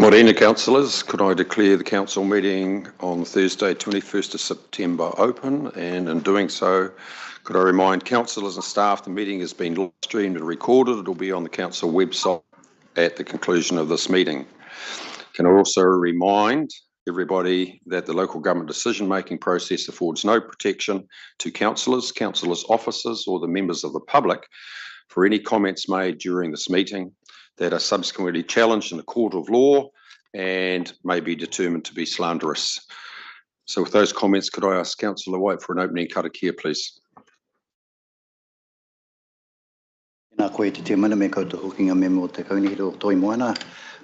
Morena, councillors. Could I declare the council meeting on Thursday, 21st of September open? And in doing so, could I remind councillors and staff the meeting has been live streamed and recorded. It will be on the council website at the conclusion of this meeting. Can I also remind everybody that the local government decision-making process affords no protection to councillors, councillors' officers or the members of the public for any comments made during this meeting that are subsequently challenged in the court of law and may be determined to be slanderous. So with those comments, could I ask Councillor White for an opening karakia, please? Nā koe te mana me koutou hokinga me mo te kaunihiro toi moana.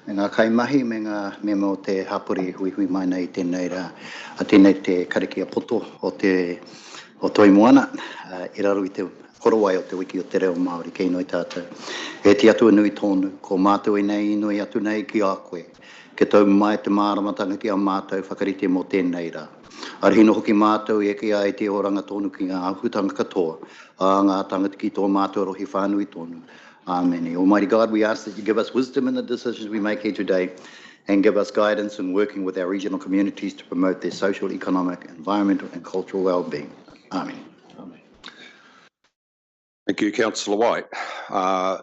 Me ngā kaimahi me ngā me mo te hapori hui mai nei tēnei rā. A tēnei te karakia poto o toi moana. I raro I te korowai o te wiki o te reo Māori kei noi tātou. E te atua nui tōnu, ko mātou e nei inui atu nei ki a koe. Ke tau mai te māramatanga ki a mātou whakarite mo tēnei rā. Arhino hoki mātou e ki a e te oranga tōnu ki ngā ahutanga katoa. A ngā tangata ki tō mātou rohi whānui tōnu. Amen. Almighty God, we ask that you give us wisdom in the decisions we make here today and give us guidance in working with our regional communities to promote their social, economic, environmental and cultural well-being. Amen. Thank you, Councillor White.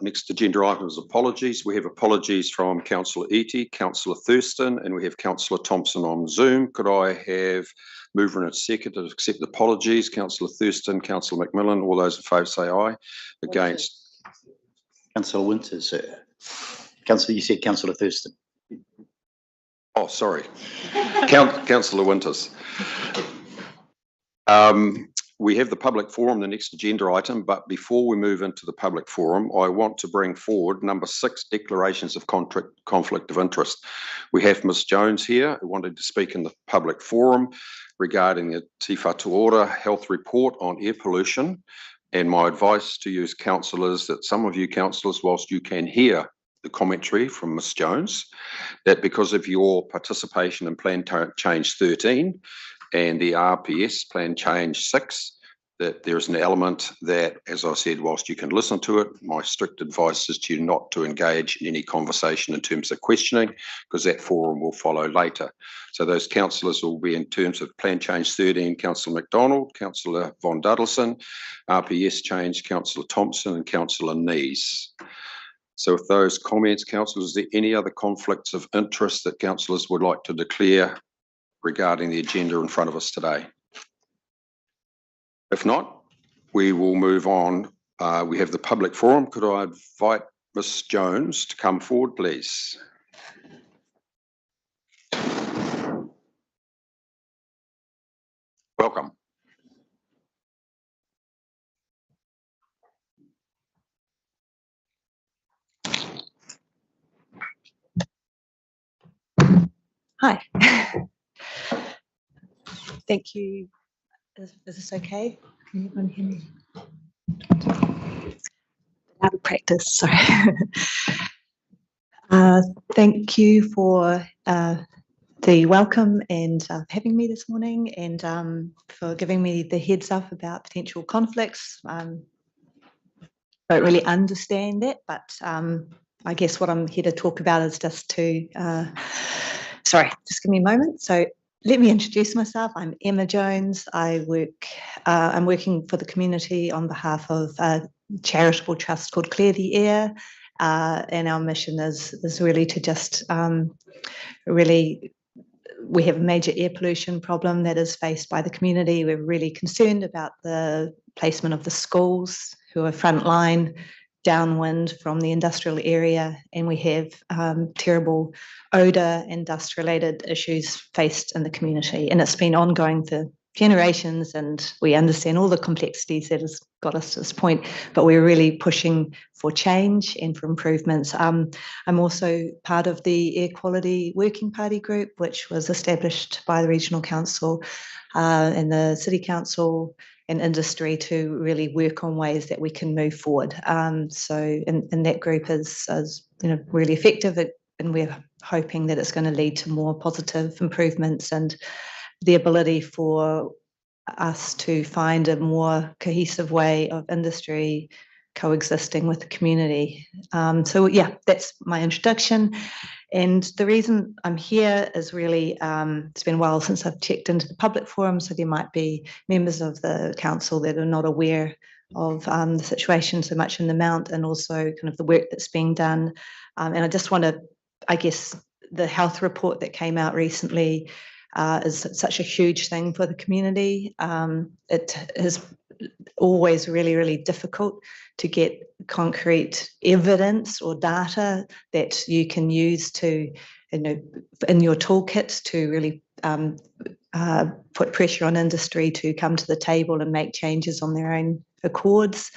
Next agenda item is apologies. We have apologies from Councillor Eatey, Councillor Thurston, and we have Councillor Thompson on Zoom. Could I have mover and a second to accept apologies? Councillor Thurston, Councillor McMillan, all those in favour say aye. Against? Councillor Winters, sir. Councillor, you said Councillor Thurston. Oh, sorry. Councillor Winters. We have the public forum, the next agenda item, but before we move into the public forum, I want to bring forward number 6, declarations of conflict of interest. We have Ms Jones here, who wanted to speak in the public forum regarding the Te Whatu Ora health report on air pollution. And my advice to you as councillors, that some of you councillors, whilst you can hear the commentary from Ms Jones, that because of your participation in Plan Change 13, and the RPS Plan Change 6, that there is an element that, as I said, whilst you can listen to it, my strict advice is to you not to engage in any conversation in terms of questioning, because that forum will follow later. So those councillors will be in terms of Plan Change 13, Councillor McDonald, Councillor Von Duddleson, RPS Change, Councillor Thompson and Councillor Nees. So with those comments, councillors, is there any other conflicts of interest that councillors would like to declare regarding the agenda in front of us today? If not, we will move on. We have the public forum. Could I invite Ms Jones to come forward, please? Welcome. Hi. Thank you. Is this okay? Can everyone hear me? Out of practice, sorry. Thank you for the welcome and having me this morning, and for giving me the heads up about potential conflicts. Don't really understand that, but I guess what I'm here to talk about is just to, sorry, just give me a moment. So let me introduce myself. I'm Emma Jones. I'm working for the community on behalf of a charitable trust called Clear the Air, and our mission is really to just we have a major air pollution problem that is faced by the community. We're really concerned about the placement of the schools, who are frontline, downwind from the industrial area, and we have terrible odour and dust-related issues faced in the community. And it's been ongoing for generations, and we understand all the complexities that has got us to this point, but we're really pushing for change and for improvements. I'm also part of the Air Quality Working Party group, which was established by the Regional Council and the City Council and industry to really work on ways that we can move forward. And that group is really effective, and we're hoping that it's going to lead to more positive improvements and the ability for us to find a more cohesive way of industry coexisting with the community. So yeah, that's my introduction. And the reason I'm here is really, it's been a while since I've checked into the public forum, so there might be members of the council that are not aware of the situation so much in the Mount, and also kind of the work that's being done. And I just want to, I guess, the health report that came out recently is such a huge thing for the community. It is always really, really difficult to get concrete evidence or data that you can use to, in your toolkit to really put pressure on industry to come to the table and make changes on their own accords.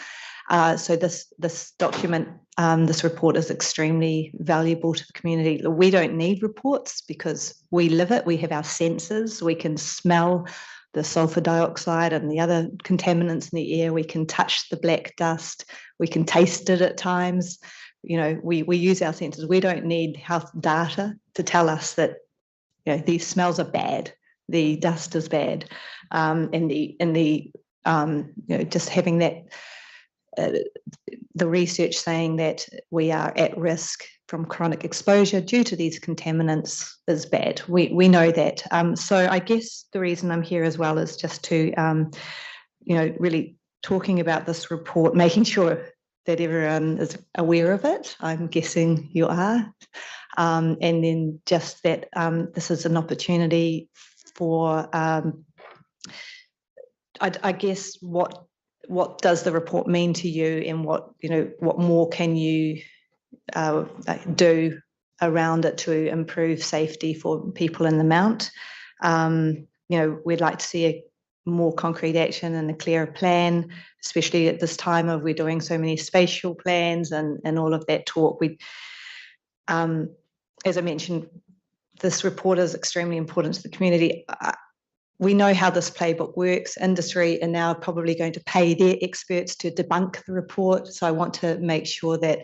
So this document, this report is extremely valuable to the community. We don't need reports because we live it. We have our senses. We can smell the sulfur dioxide and the other contaminants in the air. We can touch the black dust. We can taste it at times. We use our senses. We don't need health data to tell us that these smells are bad, the dust is bad, just having that. The research saying that we are at risk from chronic exposure due to these contaminants is bad. We know that. So I guess the reason I'm here as well is just to, really talking about this report, making sure that everyone is aware of it. I'm guessing you are. And then just that this is an opportunity for, I guess, what does the report mean to you, and what more can you do around it to improve safety for people in the Mount? We'd like to see a more concrete action and a clearer plan, especially at this time of we're doing so many spatial plans and all of that talk. As I mentioned, this report is extremely important to the community. We know how this playbook works. Industry are now probably going to pay their experts to debunk the report. So I want to make sure that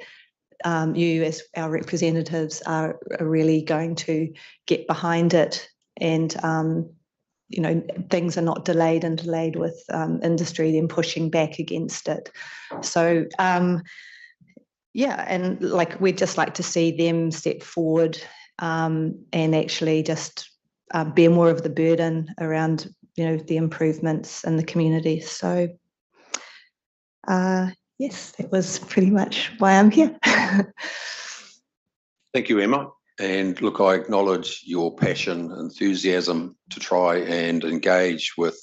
you, as our representatives, are really going to get behind it, and things are not delayed with industry then pushing back against it. So and we'd just like to see them step forward and actually just bear more of the burden around the improvements in the community. So yes, that was pretty much why I'm here. Thank you, Emma. And look, I acknowledge your passion, enthusiasm to try and engage with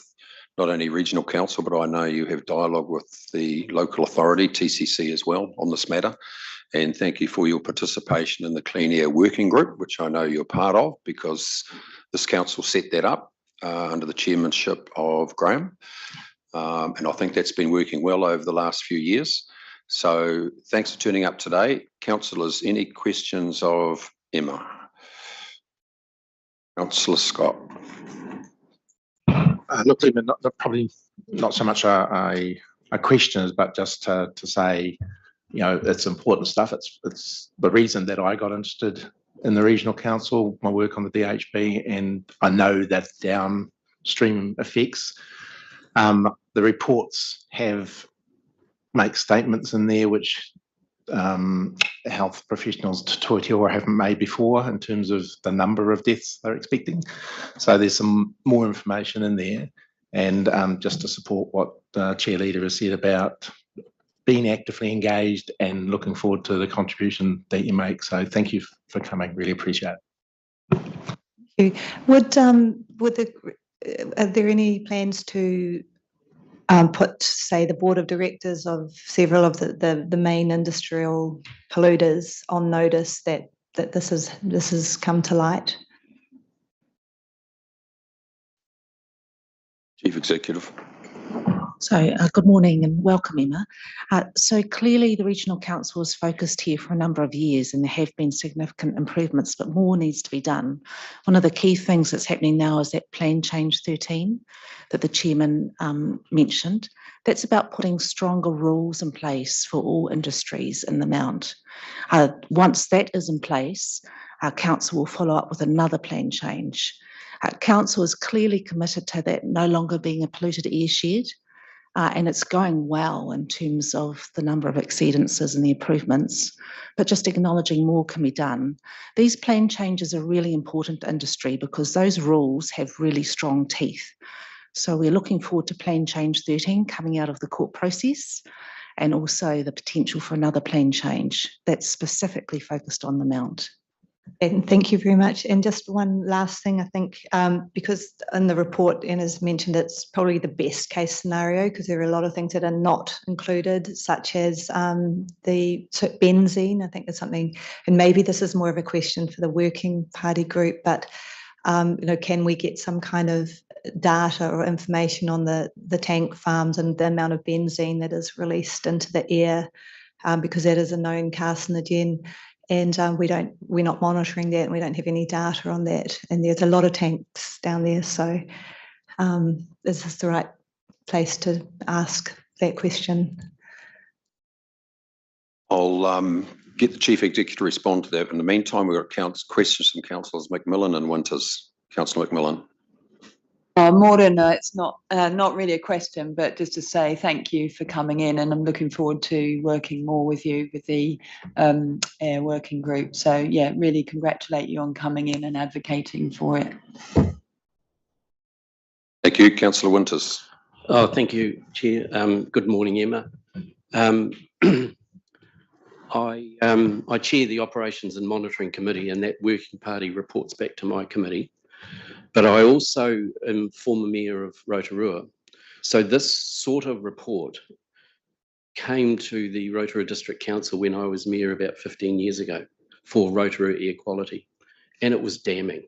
not only regional council, but I know you have dialogue with the local authority, TCC, as well on this matter. And thank you for your participation in the Clean Air Working Group, which I know you're part of, because this council set that up under the chairmanship of Graham. And I think that's been working well over the last few years. So thanks for turning up today. Councillors, any questions of Emma? Councillor Scott. Look, Emma, probably not so much a question, but just to say, it's important stuff. It's the reason that I got interested in the regional council, my work on the DHB, and I know that downstream effects. The reports make statements in there which health professionals to Toitū haven't made before in terms of the number of deaths they're expecting. So there's some more information in there, and just to support what the chair leader has said about being actively engaged and looking forward to the contribution that you make. So thank you for coming. Really appreciate it. Thank you. Are there any plans to put, say, the board of directors of several of the main industrial polluters on notice that this has come to light? Chief Executive. So good morning and welcome, Emma. So clearly the Regional Council is focused here for a number of years, and there have been significant improvements, but more needs to be done. One of the key things that's happening now is that Plan Change 13 that the Chairman mentioned. That's about putting stronger rules in place for all industries in the Mount. Once that is in place, our Council will follow up with another plan change. Council is clearly committed to that no longer being a polluted airshed. and it's going well in terms of the number of exceedances and the improvements, but just acknowledging more can be done. These plan changes are really important to industry because those rules have really strong teeth. So we're looking forward to plan change 13 coming out of the court process, and also the potential for another plan change that's specifically focused on the Mount. And thank you very much. And just one last thing, I think, because in the report, Anna's mentioned it's probably the best case scenario because there are a lot of things that are not included, such as the benzene. I think there's something, and maybe this is more of a question for the working party group, but can we get some kind of data or information on the tank farms and the amount of benzene that is released into the air, because that is a known carcinogen. And we're not monitoring that, and we don't have any data on that. And there's a lot of tanks down there. So is this the right place to ask that question? I'll get the Chief Executive to respond to that. In the meantime, we've got questions from Councillors Macmillan and Winters. Councillor Macmillan. Maureen, it's not really a question, but just to say thank you for coming in, and I'm looking forward to working more with you with the air working group. So yeah, really congratulate you on coming in and advocating for it. Thank you, Councillor Winters. Oh, thank you, Chair. Good morning, Emma. I chair the Operations and Monitoring Committee, and that working party reports back to my committee. But I also am former mayor of Rotorua. So this sort of report came to the Rotorua District Council when I was mayor about 15 years ago for Rotorua air quality, and it was damning.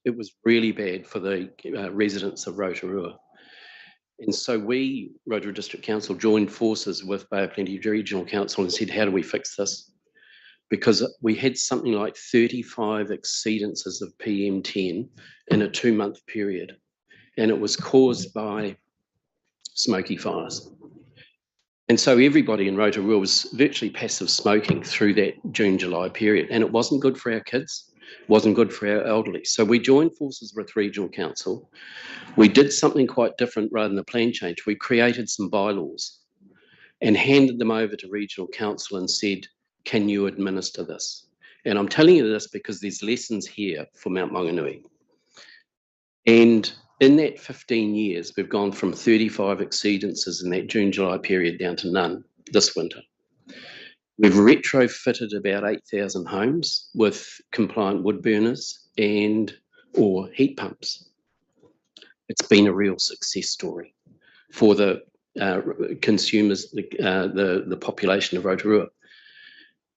It was really bad for the residents of Rotorua. And so we, Rotorua District Council, joined forces with Bay of Plenty Regional Council and said, how do we fix this? Because we had something like 35 exceedances of PM10 in a 2-month period, and it was caused by smoky fires. And so everybody in Rotorua was virtually passive smoking through that June-July period, and it wasn't good for our kids, wasn't good for our elderly. So we joined forces with Regional Council. We did something quite different rather than a plan change. We created some bylaws and handed them over to Regional Council and said, can you administer this? And I'm telling you this because there's lessons here for Mount Maunganui. And in that 15 years, we've gone from 35 exceedances in that June-July period down to none this winter. We've retrofitted about 8,000 homes with compliant wood burners or heat pumps. It's been a real success story for the consumers, the population of Rotorua.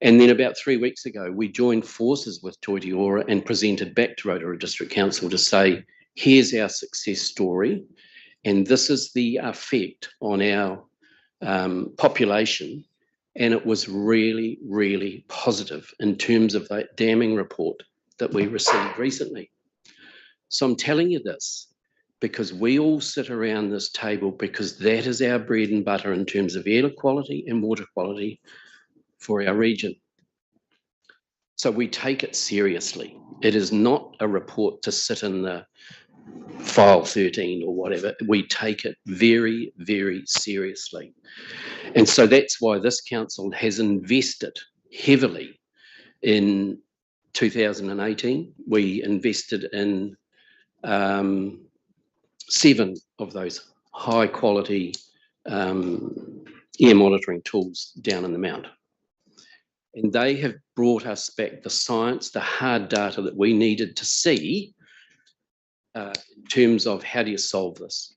And then about 3 weeks ago, we joined forces with Toi Te Ora and presented back to Rotorua District Council to say, here's our success story, and this is the effect on our population. And it was really, really positive in terms of that damning report that we received recently. So I'm telling you this because we all sit around this table because that is our bread and butter in terms of air quality and water quality for our region. So we take it seriously. It is not a report to sit in the file 13 or whatever. We take it very, very seriously. And so that's why this council has invested heavily in 2018. We invested in 7 of those high quality air monitoring tools down in the Mount. And they have brought us back the science, the hard data that we needed to see in terms of how do you solve this.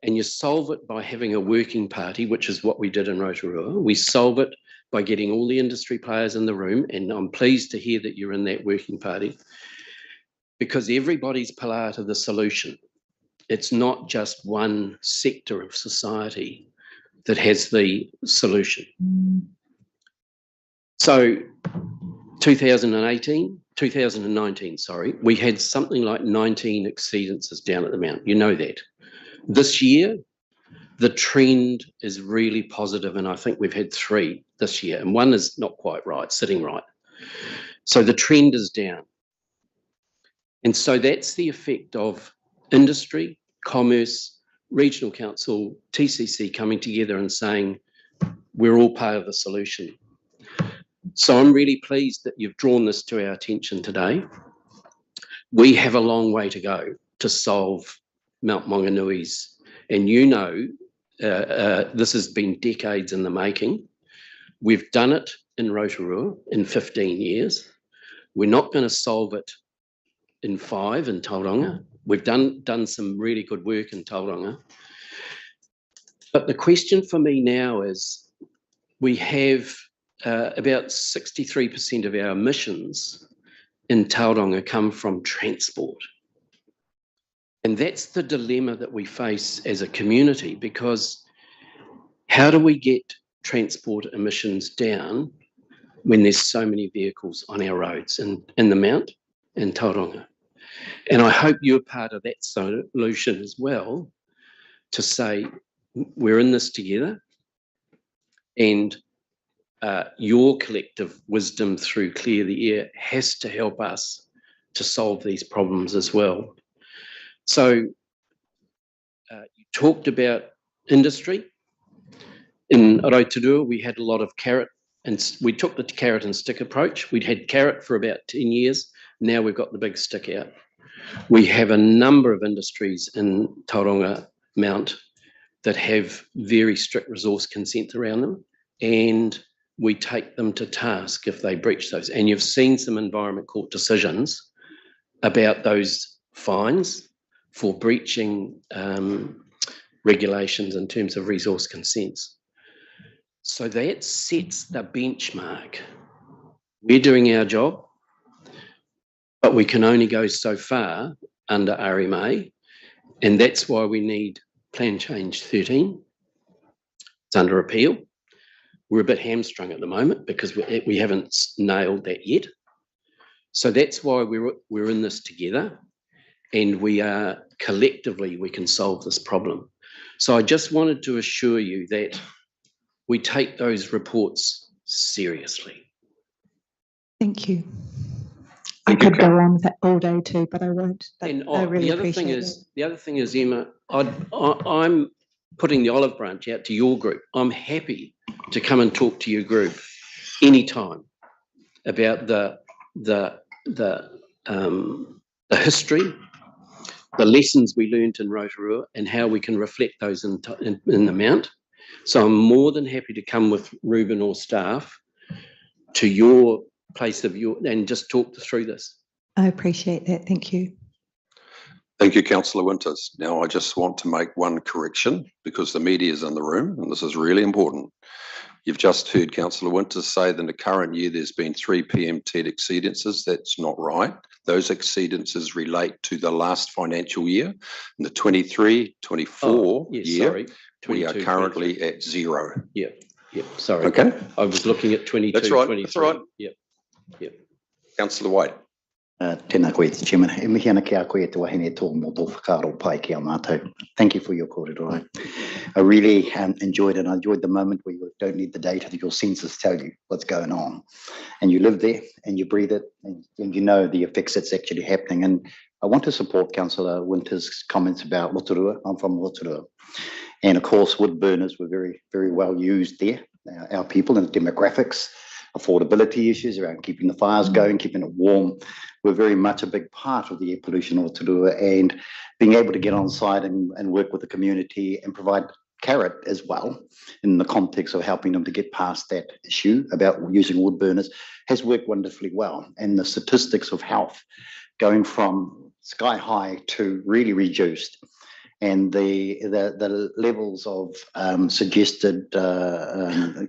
And you solve it by having a working party, which is what we did in Rotorua. We solve it by getting all the industry players in the room, and I'm pleased to hear that you're in that working party, because everybody's part of the solution. It's not just one sector of society that has the solution. So 2019, we had something like 19 exceedances down at the Mount. You know that. This year, the trend is really positive, and I think we've had 3 this year, and 1 is not quite right, sitting right. So the trend is down. And so that's the effect of industry, commerce, Regional Council, TCC coming together and saying, we're all part of the solution. So I'm really pleased that you've drawn this to our attention today. We have a long way to go to solve Mount Mauganui's, and this has been decades in the making. We've done it in Rotorua in 15 years. We're not going to solve it in 5 in Tauranga. We've done some really good work in Tauranga. But the question for me now is, we have about 63% of our emissions in Tauranga come from transport. And that's the dilemma that we face as a community, because how do we get transport emissions down when there's so many vehicles on our roads in the Mount and Tauranga? And I hope you're part of that solution as well, to say we're in this together, and your collective wisdom through Clear the Air has to help us to solve these problems as well. So you talked about industry. In Rotorua, we had a lot of carrot, and we took the carrot and stick approach. We'd had carrot for about 10 years. Now we've got the big stick out. We have a number of industries in Tauranga Mount that have very strict resource consent around them, and we take them to task if they breach those. And you've seen some Environment Court decisions about those fines for breaching regulations in terms of resource consents. So that sets the benchmark. We're doing our job, but we can only go so far under RMA, and that's why we need Plan Change 13. It's under appeal. We're a bit hamstrung at the moment because we haven't nailed that yet. So that's why we're in this together, and we are collectively, we can solve this problem. So I just wanted to assure you that we take those reports seriously. Thank you. I could go on with that all day too, but I won't. But And I really the other thing is, Emma, I'm putting the olive branch out to your group. I'm happy to come and talk to your group anytime about the history, the lessons we learned in Rotorua, and how we can reflect those in the Mount. So I'm more than happy to come with Ruben or staff to your place and just talk through this. I appreciate that. Thank you. Thank you, Councillor Winters. Now, I just want to make one correction because the media is in the room, and this is really important. You've just heard Councillor Winters say that in the current year there's been 3 PMT exceedances. That's not right. Those exceedances relate to the last financial year. In the 23-24 year, sorry. we are currently at 0. Yep, sorry. Okay. I was looking at 22, That's right. 23. That's right. Yep. Councillor White. Tēnā koe te Chairman. E mihi ana ki a koe te wahine tō mō tō whakaro pai ki a mātou. Thank you for your kōrero. I really enjoyed it. I enjoyed the moment where you don't need the data, your senses tell you what's going on. And you live there and you breathe it and you know the effects that's actually happening. And I want to support Councillor Winters' comments about Rotorua. I'm from Rotorua. And of course, wood burners were very, very well used there. Our people and demographics, affordability issues around keeping the fires going, keeping it warm, were very much a big part of the air pollution of Rotorua, and being able to get on site and work with the community and provide carrot as well in the context of helping them to get past that issue about using wood burners has worked wonderfully well. And the statistics of health going from sky high to really reduced, and the levels of suggested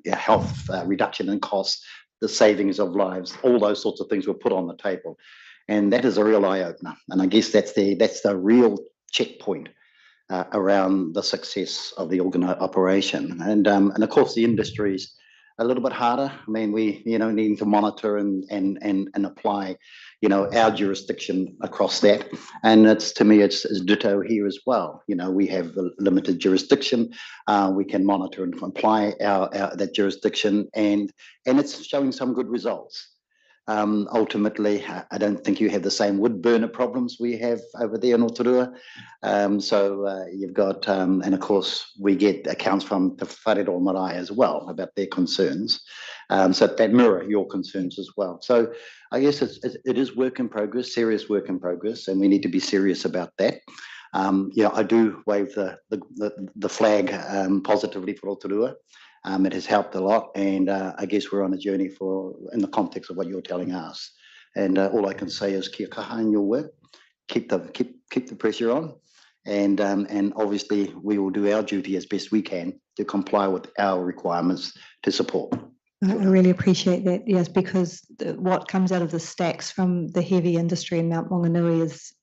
health reduction in costs, the savings of lives, all those sorts of things were put on the table. And that is a real eye-opener. And I guess that's the real checkpoint around the success of the operation. And of course, the industry's a little bit harder. I mean, we need to monitor and apply our jurisdiction across that. And to me it's ditto here as well. We have a limited jurisdiction. We can monitor and apply that jurisdiction, and it's showing some good results. Ultimately, I don't think you have the same wood burner problems we have over there in Rotorua. So you've got, and of course, we get accounts from the Whareroa Marae as well about their concerns. So that mirror your concerns as well. So I guess it is work in progress, serious work in progress, and we need to be serious about that. I do wave the flag positively for Rotorua. It has helped a lot, and I guess we're on a journey in the context of what you're telling us. And all I can say is kia kaha in your work, keep the pressure on, and obviously we will do our duty as best we can to comply with our requirements to support. I really appreciate that, yes, because what comes out of the stacks from the heavy industry in Mount Maunganui is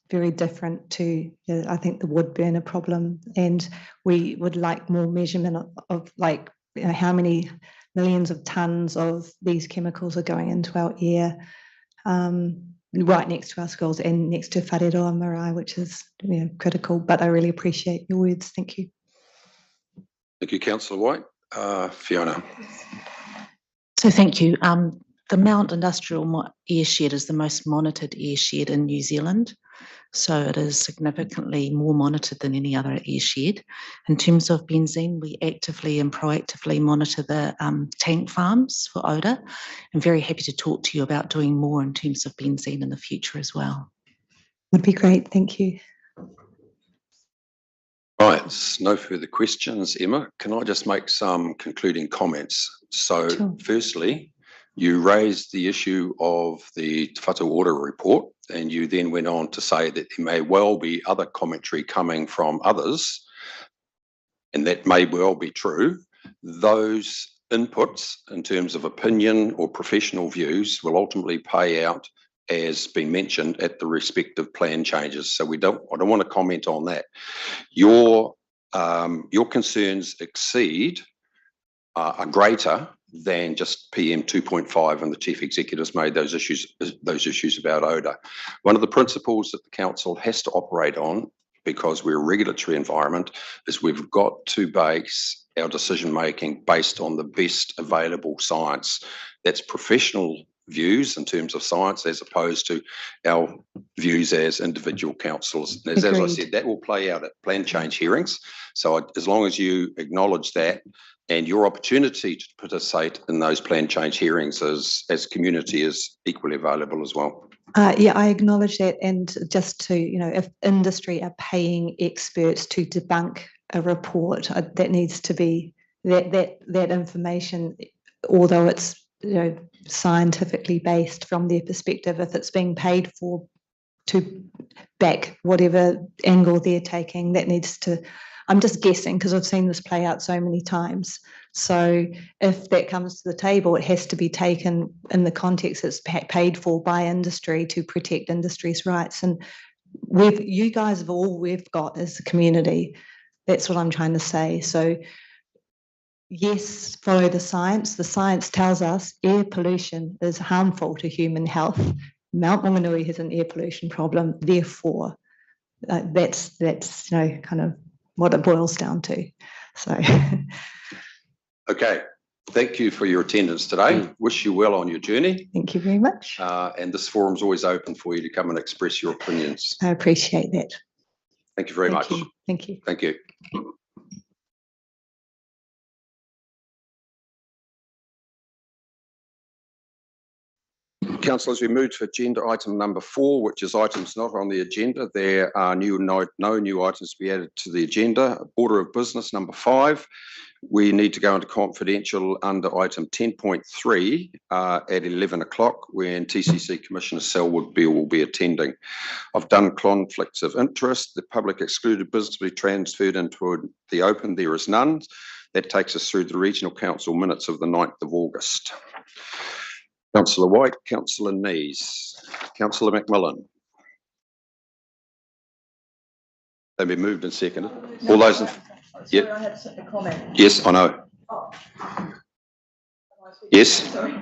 very different to, I think, the wood burner problem. And we would like more measurement of like, how many millions of tons of these chemicals are going into our air, right next to our schools and next to Whareroa Marae, which is critical. But I really appreciate your words. Thank you. Thank you, Councillor White. Fiona. So thank you. The Mount Industrial Airshed is the most monitored airshed in New Zealand. So it is significantly more monitored than any other airshed. In terms of benzene, we actively and proactively monitor the tank farms for odour. I'm very happy to talk to you about doing more in terms of benzene in the future as well. Would be great. Thank you. Right, no further questions. Emma, can I just make some concluding comments? So Sure. Firstly, you raised the issue of the Te Whatu Ora report, and you then went on to say that there may well be other commentary coming from others, and that may well be true. Those inputs in terms of opinion or professional views will ultimately pay out, as been mentioned, at the respective plan changes. So I don't want to comment on that. Your concerns are greater than just PM 2.5, and the Chief Executive's made those issues about odour. One of the principles that the Council has to operate on, because we're a regulatory environment, is we've got to base our decision making based on the best available science. That's professional views in terms of science, as opposed to our views as individual councillors. As I said, that will play out at plan change hearings. So as long as you acknowledge that, and your opportunity to participate in those plan change hearings as community is equally available as well. Yeah, I acknowledge that. And just to, if industry are paying experts to debunk a report, that needs to be, that information, although it's scientifically based from their perspective, if it's being paid for to back whatever angle they're taking, that needs to, I'm just guessing because I've seen this play out so many times. So if that comes to the table, it has to be taken in the context it's paid for by industry to protect industry's rights. And you guys have all we've got as a community. That's what I'm trying to say. So yes, follow the science. The science tells us air pollution is harmful to human health. Mount Maunganui has an air pollution problem. Therefore, that's kind of what it boils down to. So, okay. Thank you for your attendance today. Wish you well on your journey. Thank you very much. And this forum's always open for you to come and express your opinions. I appreciate that. Thank you very much. Thank you. Thank you. Councillors, we move to agenda item number 4, which is items not on the agenda. There are no new items to be added to the agenda. Order of business number 5. We need to go into confidential under item 10.3 at 11 o'clock, when TCC Commissioner Selwood Beale will be attending. I've done conflicts of interest. The public excluded business will be transferred into the open. There is none. That takes us through the Regional Council minutes of the 9th of August. Councillor White, Councillor Nees, Councillor McMillan. They've been moved and seconded. All those in... Yeah. I had a comment. Yes, I know. Oh. Yes. Sorry.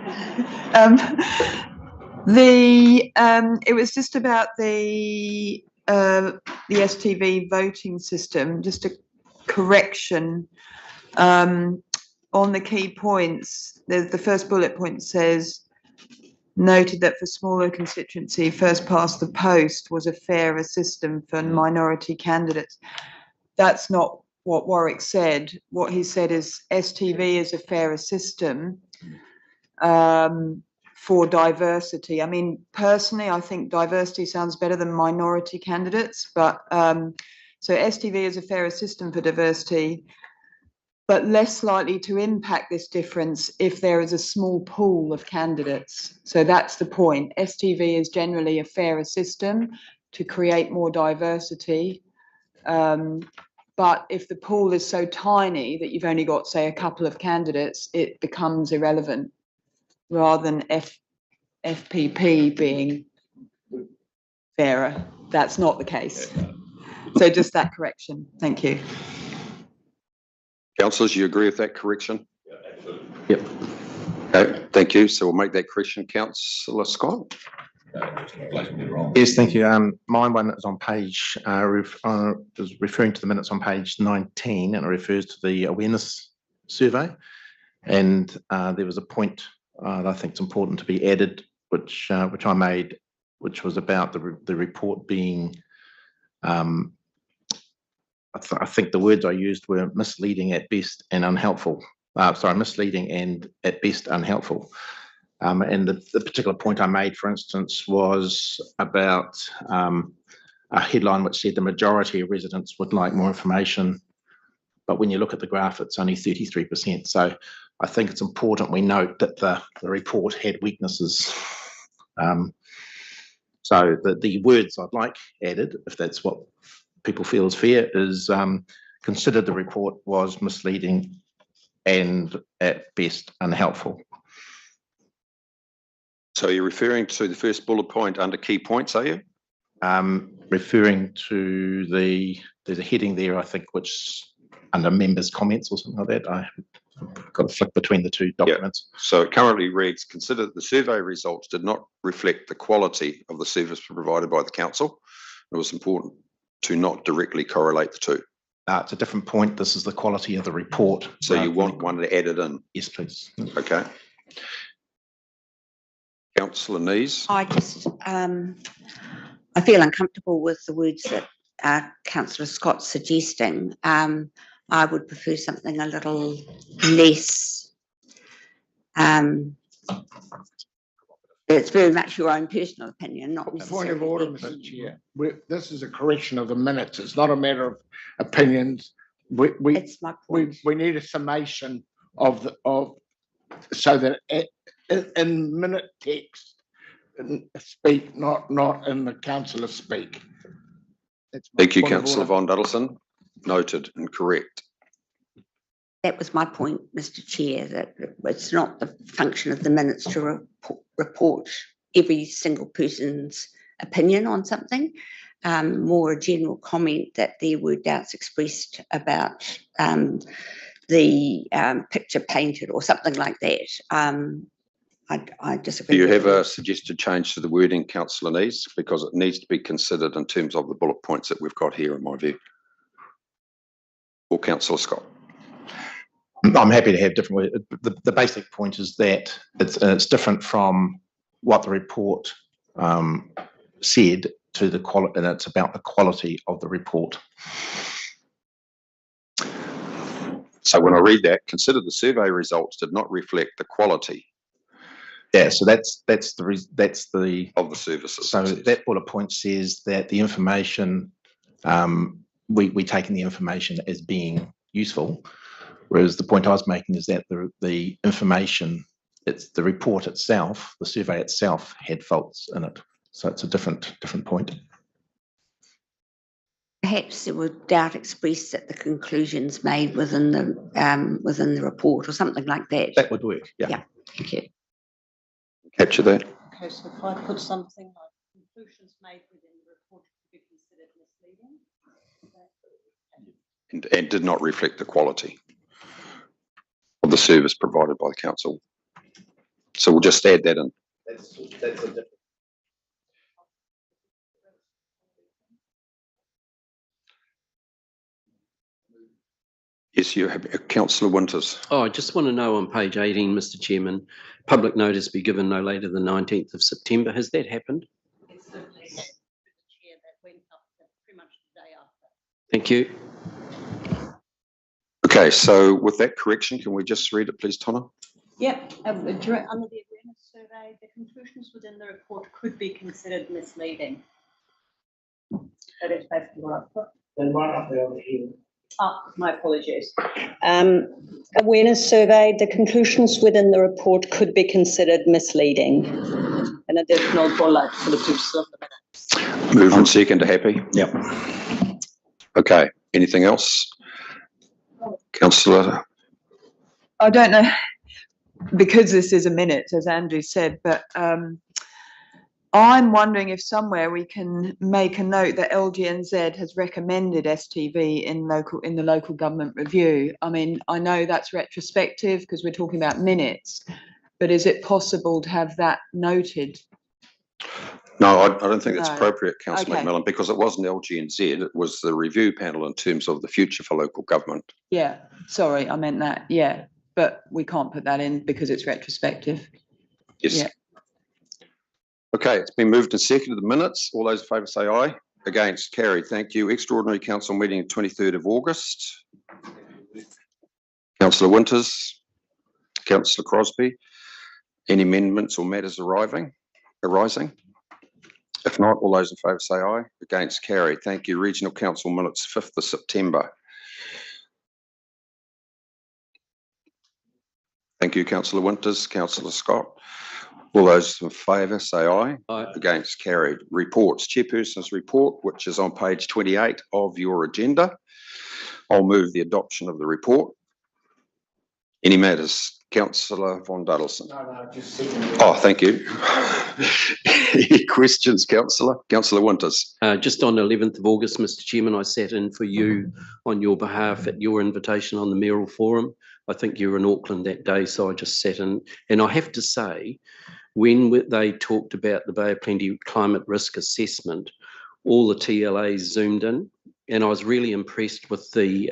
It was just about the STV voting system. Just a correction on the key points. The first bullet point says noted that for smaller constituency, first past the post was a fairer system for minority candidates. That's not what Warwick said. What he said is STV is a fairer system for diversity. I mean, personally, I think diversity sounds better than minority candidates, but so STV is a fairer system for diversity, but less likely to impact this difference if there is a small pool of candidates. So that's the point. STV is generally a fairer system to create more diversity. But if the pool is so tiny that you've only got, say, a couple of candidates, it becomes irrelevant rather than FPP being fairer. That's not the case. So just that correction. Thank you. Councillors, you agree with that correction? Yeah, absolutely. Yep. Okay, thank you. So we'll make that correction. Councillor Scott? Yes, thank you. My one is on page, is referring to the minutes on page 19, and it refers to the awareness survey. And there was a point that I think it's important to be added, which I made, which was about the report being, I think the words I used were misleading at best and unhelpful. Misleading and at best unhelpful. And the particular point I made, for instance, was about a headline which said the majority of residents would like more information, but when you look at the graph, it's only 33%. So I think it's important we note that the report had weaknesses. So the words I'd like added, if that's what people feel is fair, is considered the report was misleading and at best unhelpful. So you're referring to the first bullet point under key points, are you? Referring to there's a heading there, I think, which under members' comments or something like that. I've got to flick between the two documents. Yeah. So it currently reads, consider that the survey results did not reflect the quality of the service provided by the council. It was important to not directly correlate the two. It's a different point. This is the quality of the report. So you want one to add it in? Yes, please. Okay. Councillor Nees. I just, I feel uncomfortable with the words that Councillor Scott's suggesting. I would prefer something a little less. It's very much your own personal opinion, not necessarily. Point of order, Mr. Chair. This is a correction of the minutes. It's not a matter of opinions. It's my point. We need a summation of so that in minute text speak, not in the councillor speak. Thank you, Councillor Von Duddleton. Noted and correct. That was my point, Mr. Chair, that it's not the function of the minutes to report every single person's opinion on something. More a general comment that there were doubts expressed about the picture painted or something like that. I disagree. Do you have a suggested change to the wording, Councillor Nees? Because it needs to be considered in terms of the bullet points that we've got here, in my view. Or Councillor Scott? I'm happy to have different words. The basic point is that it's different from what the report said to the quality, and it's about the quality of the report. So when I read that, consider the survey results did not reflect the quality. Yeah, so that's the of the services. So that bullet point says that the information, we taking the information as being useful, whereas the point I was making is that the information, it's the report itself, the survey itself had faults in it. So it's a different point. Perhaps there were doubt expressed at the conclusions made within the report or something like that. That would work. Yeah. Yeah. Thank you. Capture that. Okay, so if I put something like conclusions made within the report to be considered misleading. And did not reflect the quality of the service provided by the council. So we'll just add that in. That's a different. Yes, you have Councillor Winters. Oh, I just want to know on page 18, Mr. Chairman, public notice be given no later than 19th of September. Has that happened? It's certainly the chair that went up pretty much the day after. Thank you. Okay, so with that correction, can we just read it, please, Tonna? Yep, under the awareness survey, the conclusions within the report could be considered misleading. That is basically what I've put. Then right up there on the hill. My apologies. Awareness survey, the conclusions within the report could be considered misleading. An additional bullet for the purposes of the minutes. Move and second, happy? Yep. Okay, anything else? Councillor, I don't know, because this is a minute, as Andrew said, but I'm wondering if somewhere we can make a note that LGNZ has recommended STV in the local government review. I mean, I know that's retrospective because we're talking about minutes, but is it possible to have that noted? no, I don't think it's No. appropriate, Councillor Okay. McMillan, because it wasn't LGNZ, it was the review panel in terms of the future for local government. Yeah, sorry, I meant that, yeah, but we can't put that in because it's retrospective. Yes. Yeah. Okay, it's been moved and seconded. The minutes. All those in favour say aye. Against, carried. Thank you. Extraordinary council meeting 23rd of August. Councillor Winters, Councillor Crosby. Any amendments or matters arising? If not, all those in favour say aye. Against, carried. Thank you. Regional Council minutes 5th of September. Thank you, Councillor Winters. Councillor Scott. All those in favour say aye. Aye. Against, carried. Reports. Chairperson's report, which is on page 28 of your agenda. I'll move the adoption of the report. Any matters? Councillor Von Duddleston. No, just second. Oh, thank you. Any questions, Councillor? Councillor Winters. Just on 11th of August, Mr. Chairman, I sat in for you on your behalf at your invitation on the Mayoral Forum. I think you were in Auckland that day, so I just sat in. And I have to say, when they talked about the Bay of Plenty climate risk assessment, all the TLAs zoomed in, and I was really impressed with the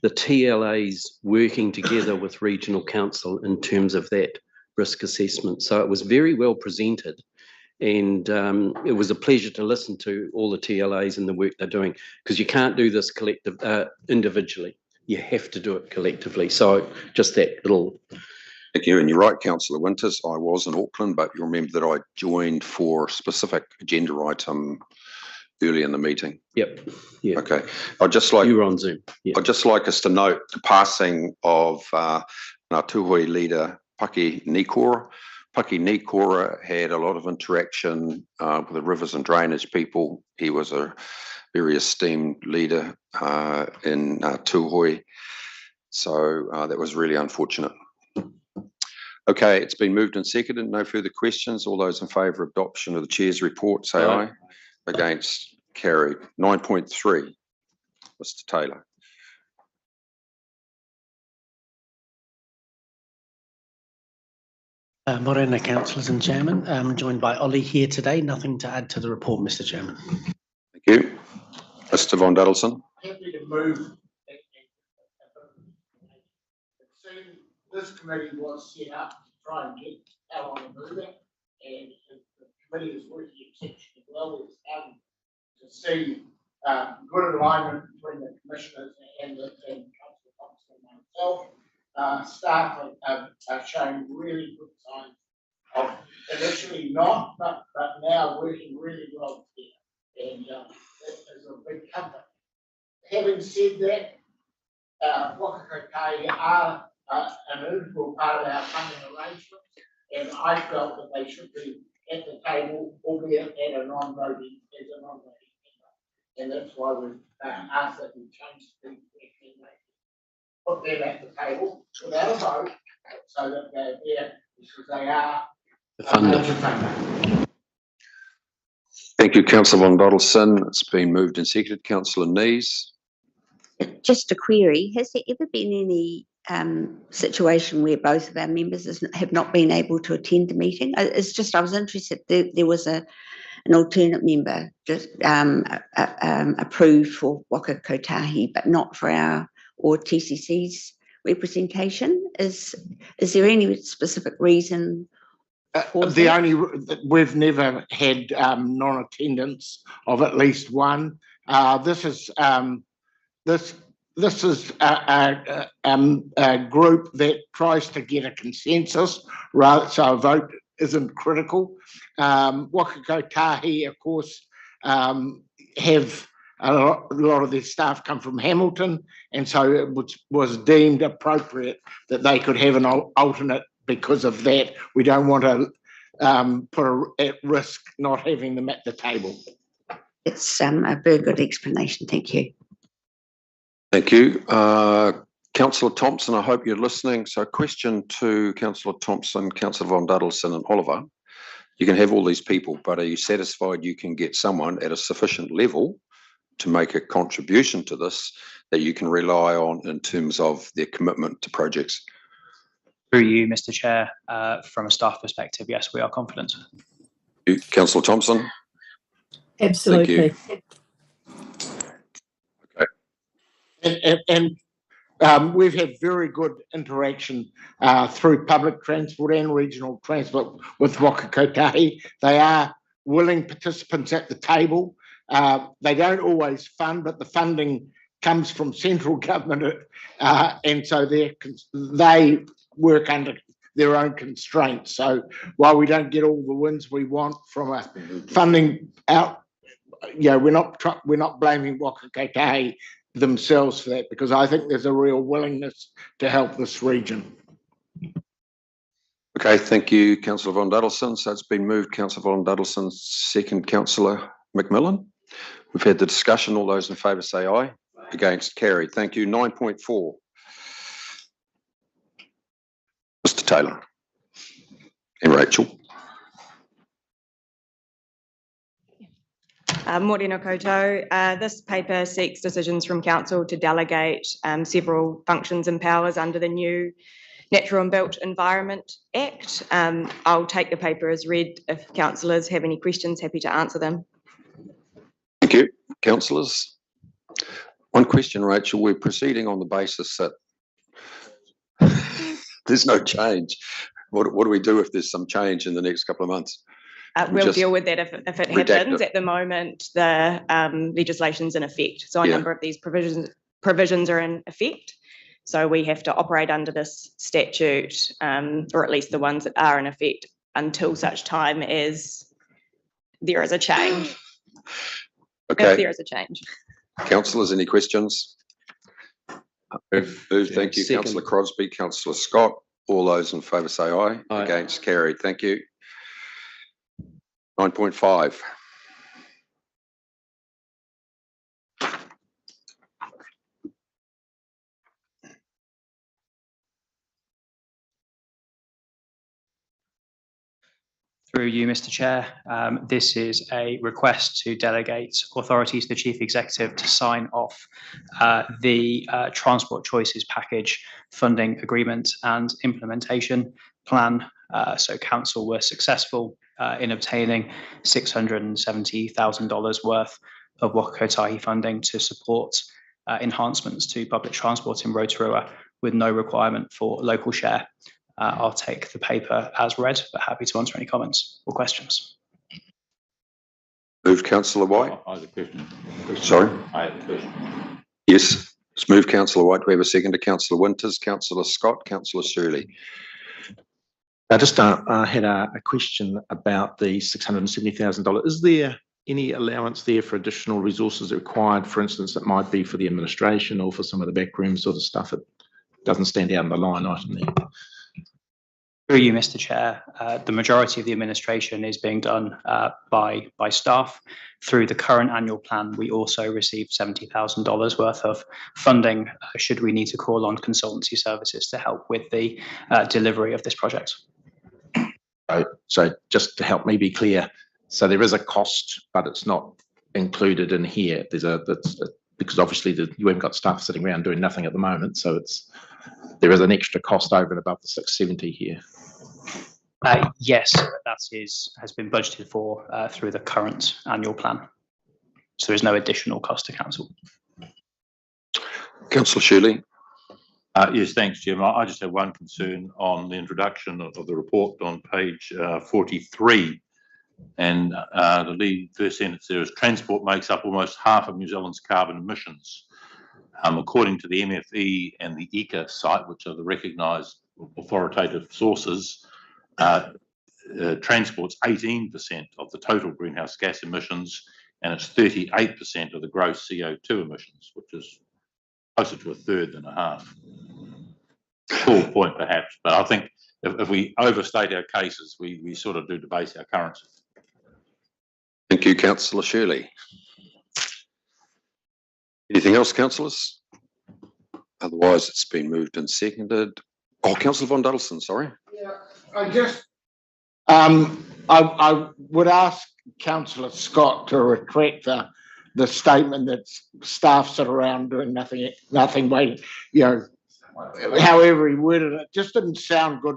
TLAs working together with Regional Council in terms of that risk assessment. So it was very well presented, and it was a pleasure to listen to all the TLAs and the work they're doing, because you can't do this individually. You have to do it collectively. So just that little. Thank you. And you're right, Councillor Winters. I was in Auckland, but you remember that I joined for a specific agenda item early in the meeting. Yep. Yeah. Okay. I'd just like you were on Zoom. Yeah. I'd just like us to note the passing of Ngā Tūhoe leader Paki Nikora. Paki Nikora had a lot of interaction with the rivers and drainage people. He was a very esteemed leader in Tūhoe. So that was really unfortunate. Okay, it's been moved and seconded. No further questions. All those in favour of adoption of the Chair's report, say aye. Aye. Against, carried. 9.3, Mr. Taylor. Morena, councillors and chairman. I'm joined by Ollie here today. Nothing to add to the report, Mr. Chairman. Thank you. Mr. Von Duddleston. Happy to move. This committee was set up to try and get how on moving, and the committee is working exceptionally well. We're starting to see good alignment between the commissioners and Councillor Thompson and myself. Staff are showing really good signs of initially not, but now working really well together, and that is a big comfort. Having said that, Waka Kotahi are an integral part of our funding arrangements, and I felt that they should be at the table, albeit at a non-voting, as a non-voting member. And that's why we've asked that we change the put them at the table without a vote, so that they're there, because they are the major funder. Thank you, Councillor Von Duddleston. It's been moved and seconded. Councillor Nees. Just a query, has there ever been any situation where both of our members have not been able to attend the meeting? It's just, I was interested, there was an alternate member just approved for Waka Kotahi, but not for our or TCC's representation? Is there any specific reason? We've never had non-attendance of at least one. This is a group that tries to get a consensus, rather, so a vote isn't critical. Waka Kotahi, of course, have a lot of their staff come from Hamilton, and so it was deemed appropriate that they could have an alternate. Because of that, we don't want to put at risk not having them at the table. It's a very good explanation. Thank you. Thank you. Councillor Thompson, I hope you're listening. So question to Councillor Thompson, Councillor Von Duddleston and Oliver. You can have all these people, but are you satisfied you can get someone at a sufficient level to make a contribution to this that you can rely on in terms of their commitment to projects? Through you, Mr. Chair, from a staff perspective, yes, we are confident. Councillor Thompson? Absolutely. Okay. And we've had very good interaction through public transport and regional transport with Waka Kotahi. They are willing participants at the table. They don't always fund, but the funding comes from central government, and so they work under their own constraints. So while we don't get all the wins we want from a funding out, we're not blaming Waka Kotahi themselves for that, because I think there's a real willingness to help this region. Okay, thank you, Councillor Von Duddleston. So it's been moved, Councillor Von Duddleston, second, Councillor McMillan. We've had the discussion. All those in favour say aye. Against, carried. Thank you. 9.4. Mr. Taylor and Rachel. Morena koutou. This paper seeks decisions from Council to delegate several functions and powers under the new Natural and Built Environment Act. I'll take the paper as read. If councillors have any questions, happy to answer them. Thank you. Councillors? One question, Rachel. We're proceeding on the basis that there's no change. What do we do if there's some change in the next couple of months? We'll deal with that if it happens. At the moment, the legislation's in effect. So a number of these provisions are in effect. So we have to operate under this statute, or at least the ones that are in effect, until such time as there is a change. Okay. If there is a change. Councillors, any questions? Thank you. Councillor Crosby, Councillor Scott. All those in favour say aye. Aye. Against, carried. Thank you. 9.5. Through you, Mr. Chair, this is a request to delegate authorities to the Chief Executive to sign off the Transport Choices Package funding agreement and implementation plan. So Council were successful in obtaining $670,000 worth of Waka Kotahi funding to support enhancements to public transport in Rotorua with no requirement for local share. I'll take the paper as read, but happy to answer any comments or questions. Moved, Councillor White. I have a question. Sorry? I have a question. Yes, it's moved, Councillor White. We have a second to Councillor Winters, Councillor Scott, Councillor Shirley. I just had a question about the $670,000. Is there any allowance there for additional resources required? For instance, it might be for the administration or for some of the backroom sort of stuff. It doesn't stand out in the line item there. Through you, Mr. Chair, the majority of the administration is being done by staff. Through the current annual plan, we also received $70,000 worth of funding should we need to call on consultancy services to help with the delivery of this project. So just to help me be clear, so there is a cost, but it's not included in here. Because obviously you haven't got staff sitting around doing nothing at the moment, so there is an extra cost over and above the 670 here. Yes, that has been budgeted for through the current annual plan. So there is no additional cost to Council. Councillor Shirley. Yes, thanks, Jim. I just have one concern on the introduction of the report on page 43. And the lead first sentence there is transport makes up almost half of New Zealand's carbon emissions. According to the MFE and the ECA site, which are the recognised authoritative sources, transport's 18% of the total greenhouse gas emissions, and it's 38% of the gross CO2 emissions, which is closer to a third than a half. Full point perhaps, but I think if we overstate our cases, we sort of do debase our currency. Thank you, Councillor Shirley. Anything else, councillors? Otherwise, it's been moved and seconded. Oh, Councillor Von Duddleston, sorry. Yeah, I would ask Councillor Scott to retract the statement that staff sit around doing nothing waiting, however he worded it, just didn't sound good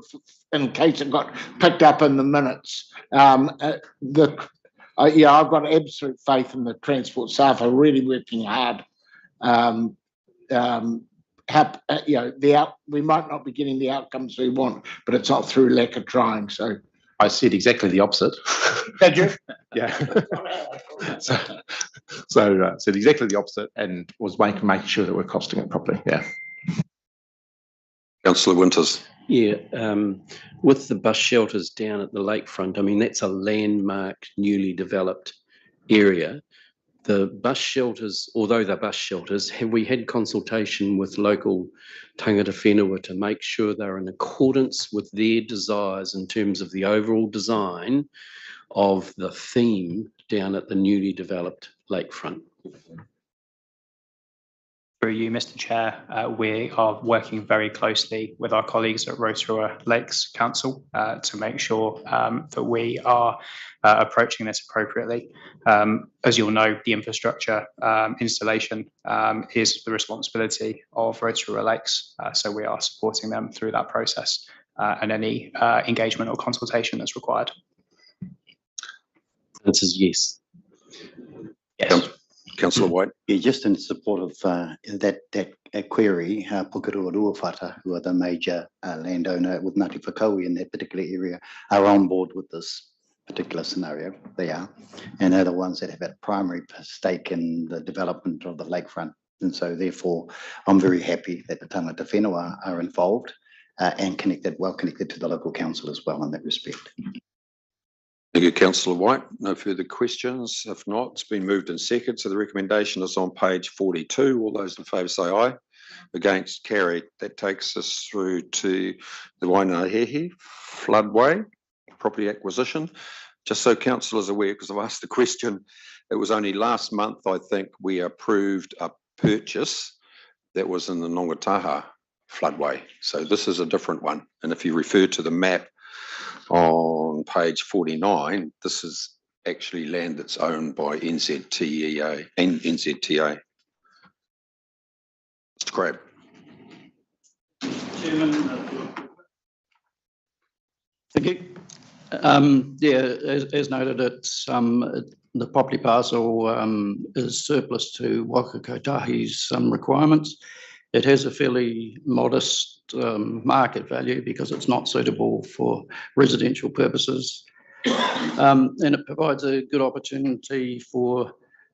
in case it got picked up in the minutes. I've got absolute faith in the transport staff are really working hard. We might not be getting the outcomes we want, but it's not through lack of trying. So I said exactly the opposite. Did you? Yeah. so said exactly the opposite and was making sure that we're costing it properly. Yeah. Councillor Winters. Yeah, with the bus shelters down at the lakefront, I mean, that's a landmark, newly developed area. The bus shelters, although they're bus shelters, have we had consultation with local tangata whenua to make sure they're in accordance with their desires in terms of the overall design of the theme down at the newly developed lakefront? Through you, Mr. Chair, we are working very closely with our colleagues at Rotorua Lakes Council to make sure that we are approaching this appropriately. As you'll know, the infrastructure installation is the responsibility of Rotorua Lakes, so we are supporting them through that process and any engagement or consultation that's required. The answer is yes. Yes. Councillor White. Yeah, just in support of that query, Pukerua Ruawhata, who are the major landowner with Ngāti Whakaui in that particular area, are on board with this particular scenario. They are, and they're the ones that have had primary stake in the development of the lakefront. And so therefore, I'm very happy that the tangata whenua are involved and well connected to the local council as well in that respect. Thank you, Councillor White. No further questions. If not, it's been moved and seconded. So the recommendation is on page 42. All those in favour say aye. Against, carried. That takes us through to the Wainahehe floodway property acquisition. Just so council is aware, because I've asked the question, it was only last month, I think, we approved a purchase that was in the Nongataha floodway. So this is a different one. And if you refer to the map on page 49, this is actually land that's owned by NZTA and NZTA. Mr. Crabb. Chairman, thank you. As noted, it's the property parcel is surplus to Waka Kotahi's requirements. It has a fairly modest market value because it's not suitable for residential purposes. And it provides a good opportunity for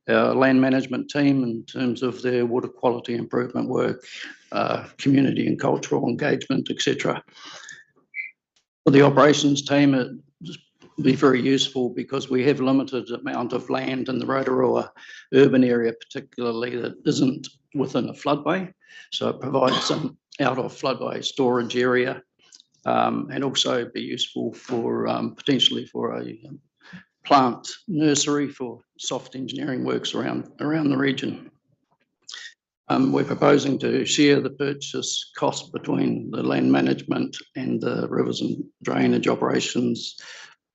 our land management team in terms of their water quality improvement work, community and cultural engagement, etc. For the operations team, it will be very useful because we have limited amount of land in the Rotorua urban area, particularly that isn't within a floodway. So it provides some out of floodway storage area and also be useful for potentially for a plant nursery for soft engineering works around the region. We're proposing to share the purchase cost between the land management and the rivers and drainage operations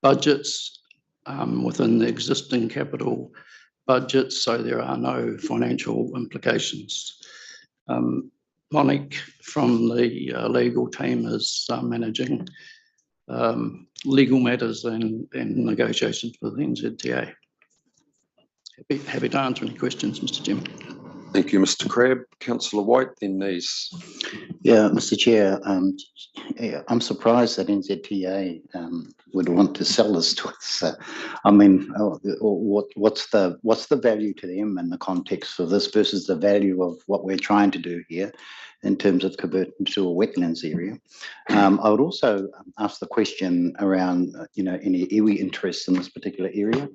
budgets within the existing capital budgets, so there are no financial implications. Monique from the legal team is managing legal matters and negotiations with NZTA. Happy to answer any questions, Mr. Chairman. Thank you, Mr. Crabb. Councillor White, then Nies. Yeah, Mr. Chair, I'm surprised that NZTA would want to sell this to us. I mean, what's the value to them in the context of this versus the value of what we're trying to do here in terms of converting to a wetlands area? I would also ask the question around, any iwi interest in this particular area.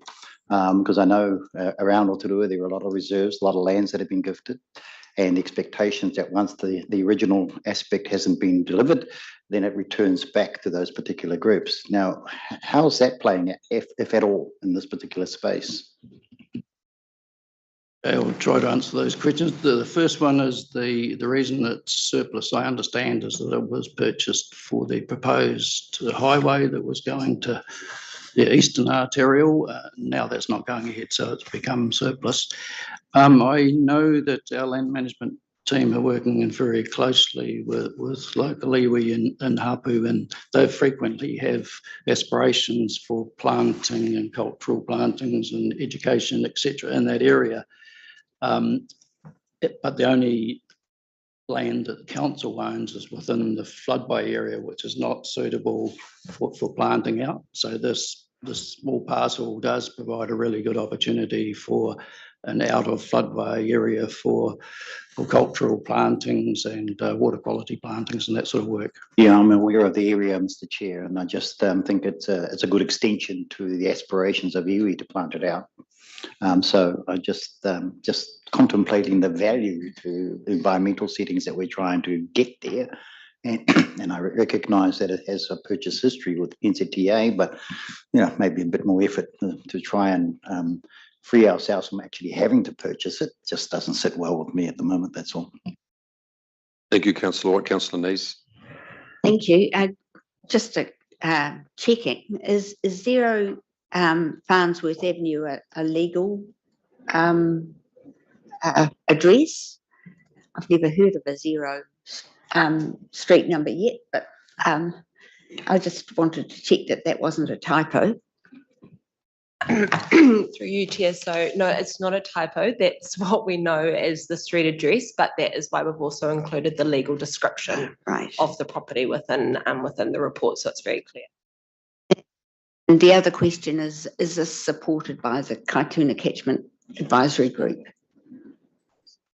Because I know around Rotorua there are a lot of reserves, a lot of lands that have been gifted, and expectations that once the original aspect hasn't been delivered, then it returns back to those particular groups. Now, how's that playing, if at all, in this particular space? I'll try to answer those questions. The first one is the reason it's surplus, I understand, is that it was purchased for the proposed highway that was going to the Eastern Arterial. Now that's not going ahead, so it's become surplus. I know that our land management team are working very closely with local iwi and Hapu, and they frequently have aspirations for planting and cultural plantings and education, etc. in that area. But the only land that the council owns is within the floodway area, which is not suitable for planting out. So this small parcel does provide a really good opportunity for an out of floodway area for cultural plantings and water quality plantings and that sort of work. Yeah, I'm aware of the area, Mr. Chair, and I just think it's a good extension to the aspirations of iwi to plant it out. So I just contemplating the value to the environmental settings that we're trying to get there. And I recognise that it has a purchase history with NZTA, but maybe a bit more effort to try and free ourselves from actually having to purchase it just doesn't sit well with me at the moment. That's all. Thank you, Councillor White. Councillor Nies. Thank you. Just checking, is Zero Farnsworth Avenue a legal address? I've never heard of a Zero street number yet, but I just wanted to check that wasn't a typo. Through you, Chair. So no, it's not a typo. That's what we know as the street address, but that is why we've also included the legal description of the property within the report, so it's very clear. And the other question is this supported by the Kaituna Catchment Advisory Group?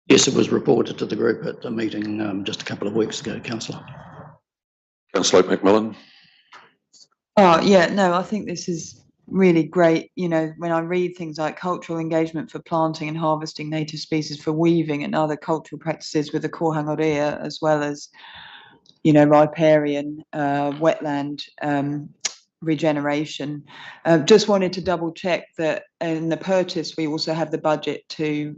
Yes, it was reported to the group at a meeting just a couple of weeks ago, Councillor. Councillor McMillan. Oh, yeah, no, I think this is really great. When I read things like cultural engagement for planting and harvesting native species for weaving and other cultural practices with the Kohangorea, as well as, riparian wetland regeneration. Just wanted to double check that in the purchase, we also have the budget to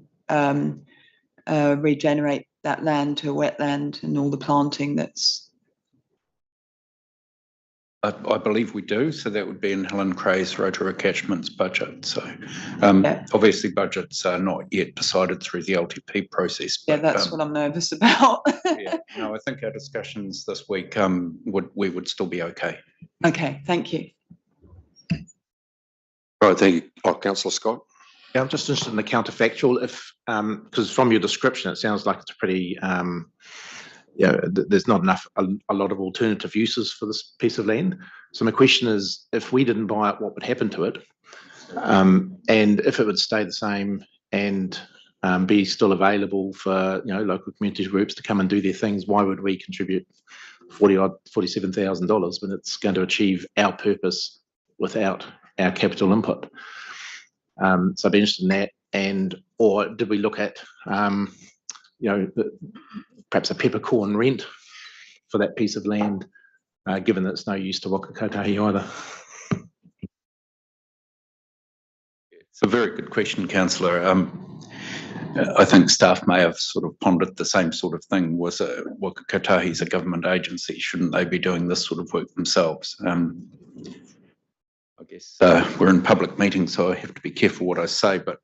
regenerate that land to a wetland and all the planting that's. I believe we do. So that would be in Helen Cray's Rotorua Catchments budget. So obviously budgets are not yet decided through the LTP process. But, that's what I'm nervous about. No, I think our discussions this week we would still be okay. Okay, thank you. All right, thank you. Councillor Scott. Yeah, I'm just interested in the counterfactual. Because from your description, it sounds like it's pretty. There's not a lot of alternative uses for this piece of land. So my question is, if we didn't buy it, what would happen to it? And if it would stay the same and be still available for local community groups to come and do their things, why would we contribute $47,000 when it's going to achieve our purpose without our capital input? So I'd be interested in that. Or did we look at perhaps a peppercorn rent for that piece of land, given that it's no use to Waka Kotahi either? It's a very good question, Councillor. I think staff may have sort of pondered the same sort of thing. Waka Kotahi is a government agency. Shouldn't they be doing this sort of work themselves? I guess we're in public meetings, so I have to be careful what I say, but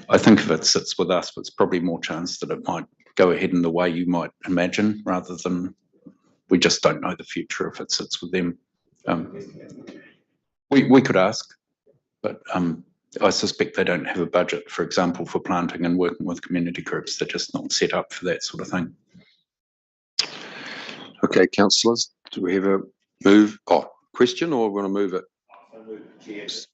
I think if it sits with us, it's probably more chance that it might go ahead in the way you might imagine, rather than we just don't know the future if it sits with them. We could ask, but I suspect they don't have a budget, for example, for planting and working with community groups. They're just not set up for that sort of thing. Okay, councillors, do we have a question, or we want to move it? Yes.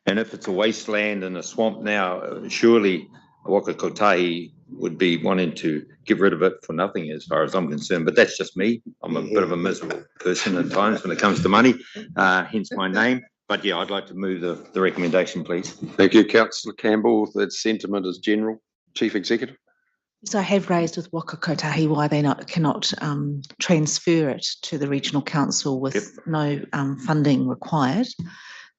And if it's a wasteland and a swamp now, surely Waka Kotahi would be wanting to get rid of it for nothing as far as I'm concerned, but that's just me. I'm a bit of a miserable person at times when it comes to money, hence my name. But yeah, I'd like to move the recommendation, please. Thank you, Councillor Campbell. That sentiment is general. Chief Executive. So I have raised with Waka Kotahi why they cannot transfer it to the regional council with no funding required.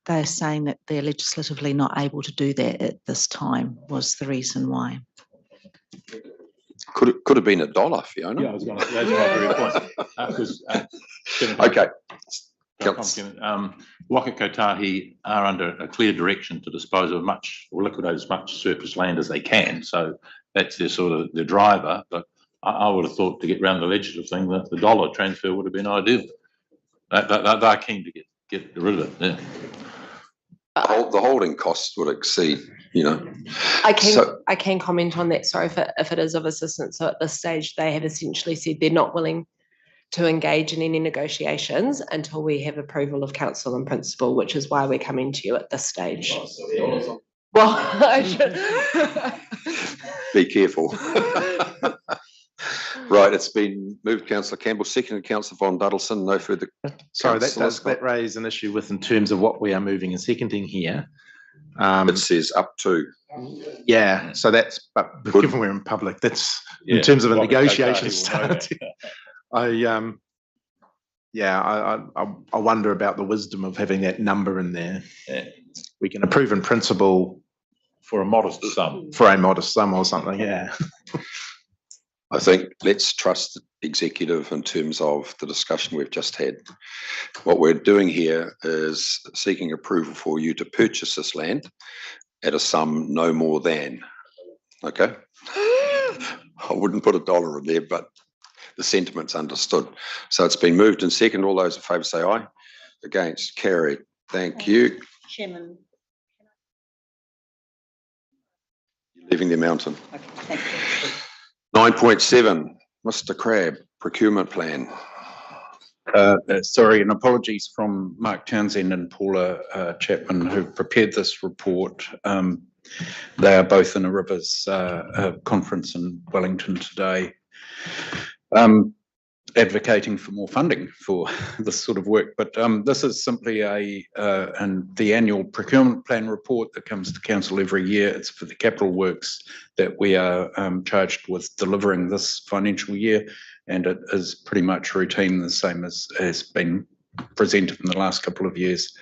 They're saying that they're legislatively not able to do that at this time was the reason why. Could have been $1, Fiona. Yeah, I was going to say, that's my very point. Okay. Waka Kotahi are under a clear direction to dispose of much or liquidate as much surplus land as they can. So that's their sort of their driver. But I would have thought to get around the legislative thing that the dollar transfer would have been ideal. They're keen to get rid of it. Yeah. The holding costs would exceed, I can comment on that. Sorry if it is of assistance. So at this stage, they have essentially said they're not willing to engage in any negotiations until we have approval of council in principle, which is why we're coming to you at this stage. Well, I should be careful. Right, it's been moved, Councillor Campbell, seconded Councillor Von Duddleson. No further. Sorry, that raise an issue in terms of what we are moving and seconding here. It says up to. Yeah, so that's, but given we're in public, that's in terms of a negotiation start. I wonder about the wisdom of having that number in there. Yeah. We can approve in principle for a modest sum. For a modest sum or something, yeah. I think let's trust the executive in terms of the discussion we've just had. What we're doing here is seeking approval for you to purchase this land at a sum no more than, okay? I wouldn't put $1 in there, but the sentiment's understood. So it's been moved and seconded. All those in favour say aye. Against, carried. Thank you. Chairman. You're leaving the mountain. Okay, thank you. 9.7, Mr. Crabb, procurement plan. Sorry, and apologies from Mark Townsend and Paula Chapman, who prepared this report. They are both in a Rivers conference in Wellington today, advocating for more funding for this sort of work. But this is simply the annual procurement plan report that comes to council every year. It's for the capital works that we are charged with delivering this financial year, and it is pretty much routine, the same as has been presented in the last couple of years,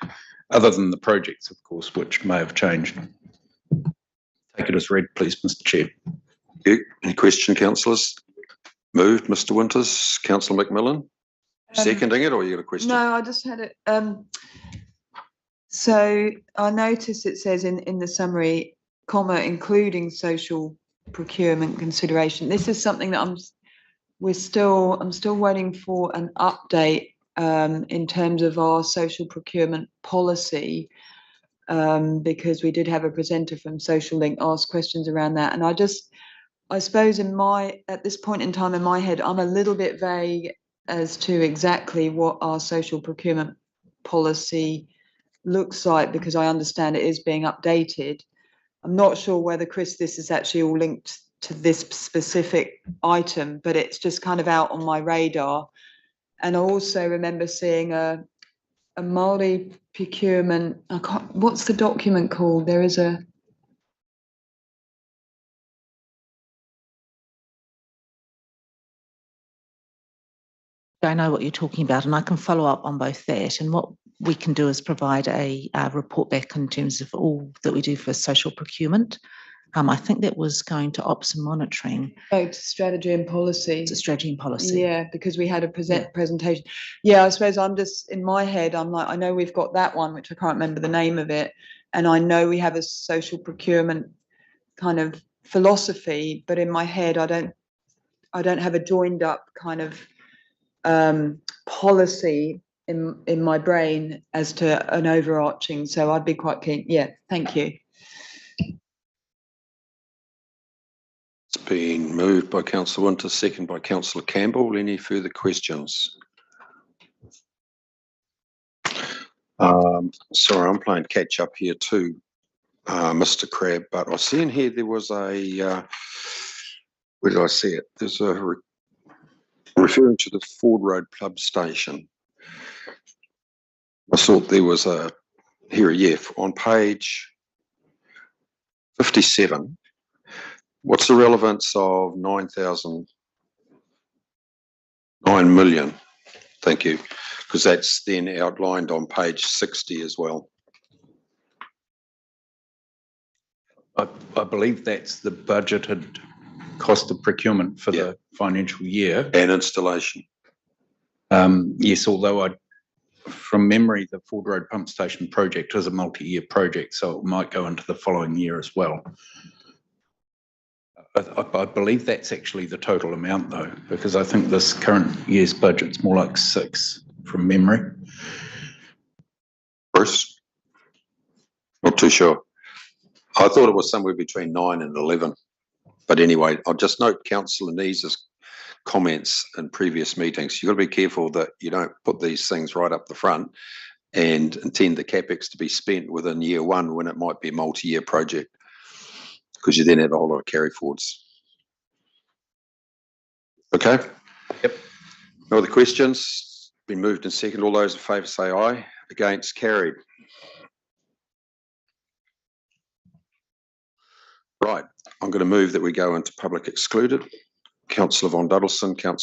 other than the projects, of course, which may have changed. Take it as read, please, Mr. Chair. Any question, councillors? Moved, Mr. Winters. Councillor McMillan, seconding it, or you got a question? No, I just had it. So I noticed it says in the summary, including social procurement consideration. This is something that I'm still waiting for an update in terms of our social procurement policy, because we did have a presenter from Social Link ask questions around that, and I suppose at this point in time in my head, I'm a little bit vague as to exactly what our social procurement policy looks like, because I understand it is being updated. I'm not sure whether, Chris, this is actually all linked to this specific item, but it's just kind of out on my radar. And I also remember seeing a Māori procurement, what's the document called? There is a... I know what you're talking about, and I can follow up on both that. And what we can do is provide a report back in terms of all that we do for social procurement. I think that was going to ops and monitoring. Oh, to strategy and policy. To strategy and policy. Yeah, because we had a presentation. Yeah, I suppose I'm just, in my head, I'm like, I know we've got that one, which I can't remember the name of it. And I know we have a social procurement kind of philosophy, but in my head, I don't have a joined up kind of policy in my brain as to an overarching, so I'd be quite keen. Yeah, thank you. It's been moved by councillor Winter, second by councillor Campbell. Any further questions? Sorry, I'm playing catch up here too, Mr. Crabbe, but I see in here there was a, where did I see it? There's a referring to the Ford Road Pub Station. I thought there was a, here, yeah, on page 57. What's the relevance of 9 million? Thank you, because that's then outlined on page 60 as well. I believe that's the budgeted cost of procurement for the financial year. And installation. Yes, although from memory, the Ford Road Pump Station project is a multi-year project, so it might go into the following year as well. I believe that's actually the total amount though, because I think this current year's budget's more like 6 from memory. Bruce? Not too sure. I thought it was somewhere between 9 and 11. But anyway, I'll just note Councillor Neese's comments in previous meetings. You've got to be careful that you don't put these things right up the front and intend the CapEx to be spent within year one when it might be a multi-year project, because you then have a whole lot of carry forwards. Okay? Yep. No other questions? Been moved and second. All those in favour say aye. Against, carried. Right. I'm going to move that we go into public excluded. Councillor Von Duddleston, Councillor